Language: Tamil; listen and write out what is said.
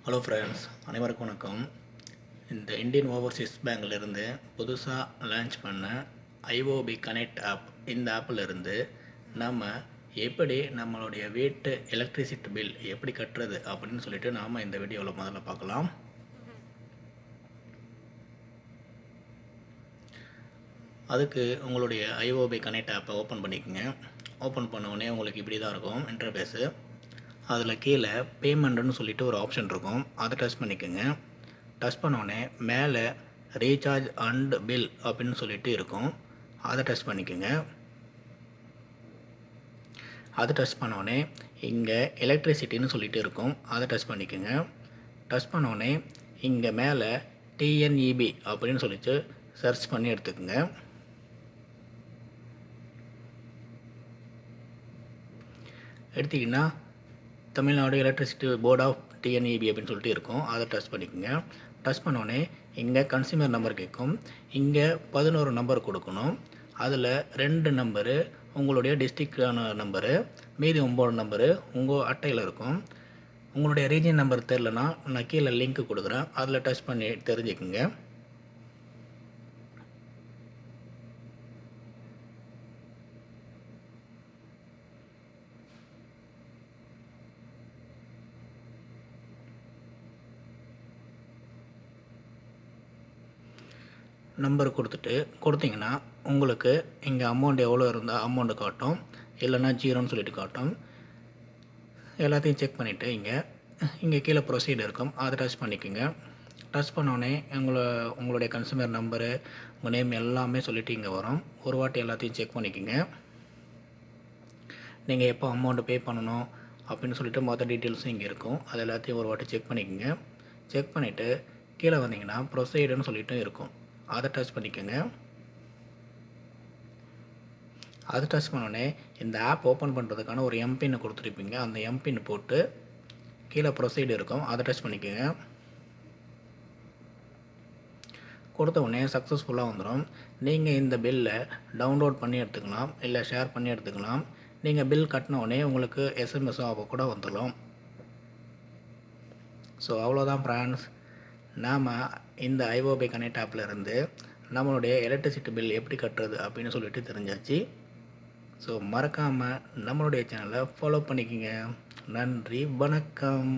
ஹலோ ஃப்ரெண்ட்ஸ், அனைவருக்கும் வணக்கம். இந்த இந்தியன் ஓவர்சீஸ் பேங்க்லேருந்து புதுசாக லான்ச் பண்ண ஐஓபி கனெக்ட் ஆப், இந்த ஆப்பில் இருந்து நம்ம எப்படி நம்மளுடைய வீட்டு எலக்ட்ரிசிட்டி பில் எப்படி கட்டுறது அப்படின்னு சொல்லிட்டு நாம் இந்த வீடியோவில் முதல்ல பார்க்கலாம். அதுக்கு உங்களுடைய ஐஓபி கனெக்ட் ஆப்பை ஓப்பன் பண்ணிக்கோங்க. ஓப்பன் பண்ண உடனே உங்களுக்கு இப்படி தான் இருக்கும் இன்டர்ஃபேஸு. அதில் கீழே பேமெண்ட்டுன்னு சொல்லிட்டு ஒரு ஆப்ஷன் இருக்கும், அதை டச் பண்ணிக்கோங்க. டச் பண்ணோடனே மேலே ரீசார்ஜ் அண்ட் பில் அப்படின்னு சொல்லிட்டு இருக்கும், அதை டச் பண்ணிக்கோங்க. அதை டச் பண்ணோடனே இங்கே எலக்ட்ரிசிட்டின்னு சொல்லிட்டு இருக்கும், அதை டச் பண்ணிக்கோங்க. டச் பண்ணோடனே இங்கே மேலே டிஎன்இபி அப்படின்னு சொல்லிட்டு சர்ச் பண்ணி எடுத்துக்கோங்க. எடுத்திங்கன்னா Tamil Nadu electricity board of TNEB அப்படின்னு சொல்லிட்டு இருக்கும், அதை டச் பண்ணிக்கோங்க. டச் பண்ணோடனே இங்கே கன்சியூமர் நம்பர் கேட்கும். இங்கே 11 நம்பர் கொடுக்கணும். அதில் 2 நம்பரு உங்களுடைய டிஸ்ட்ரிக்டான நம்பரு, மீதி 9 நம்பரு உங்கள் அட்டையில் இருக்கும். உங்களுடைய ரீஜன் நம்பர் தெரிலனா நான் கீழே லிங்க் கொடுக்குறேன், அதில் டச் பண்ணி தெரிஞ்சுக்குங்க. நம்பர் கொடுத்தீங்கன்னா உங்களுக்கு இங்கே அமௌண்ட் எவ்வளோ இருந்தால் அமௌண்ட்டு காட்டும், இல்லைன்னா ஜீரோன்னு சொல்லிட்டு காட்டும். எல்லாத்தையும் செக் பண்ணிவிட்டு இங்கே கீழே ப்ரொசீட் இருக்கும், அதை டச் பண்ணிக்கோங்க. டச் பண்ணோடனே உங்களுடைய கன்சூமர் நம்பரு, உங்கள் நேம் எல்லாமே சொல்லிவிட்டு இங்கே வரும். ஒரு வாட்டி எல்லாத்தையும் செக் பண்ணிக்கோங்க. நீங்கள் எப்போ அமௌண்ட்டு பே பண்ணணும் அப்படின்னு சொல்லிட்டு மொத்த டீட்டெயில்ஸும் இங்கே இருக்கும், அது எல்லாத்தையும் ஒரு வாட்டி செக் பண்ணிக்கோங்க. செக் பண்ணிவிட்டு கீழே வந்தீங்கன்னா ப்ரொசீடுன்னு சொல்லிட்டு இருக்கும், அதை டச் பண்ணிக்கோங்க. அதை டச் பண்ணோடனே இந்த ஆப் ஓப்பன் பண்ணுறதுக்கான ஒரு எம்பின்னு கொடுத்துருப்பீங்க, அந்த எம்பின் போட்டு கீழே ப்ரொசீடு இருக்கும், அதை டச் பண்ணிக்கோங்க. கொடுத்த உடனே சக்ஸஸ்ஃபுல்லாக வந்துடும். நீங்கள் இந்த பில்லை டவுன்லோட் பண்ணி எடுத்துக்கலாம், இல்லை ஷேர் பண்ணி எடுத்துக்கலாம். நீங்கள் பில் கட்டின உடனே உங்களுக்கு எஸ்எம்எஸும் கூட வந்துடும். ஸோ அவ்வளோதான் ஃப்ரெண்ட்ஸ், நாம் இந்த ஐஓபி கனெக்ட் ஆப்பில் இருந்து நம்மளுடைய எலக்ட்ரிசிட்டி பில் எப்படி கட்டுறது அப்படின்னு சொல்லிட்டு தெரிஞ்சாச்சு. ஸோ மறக்காமல் நம்மளுடைய சேனலை ஃபாலோ பண்ணிக்கோங்க. நன்றி, வணக்கம்.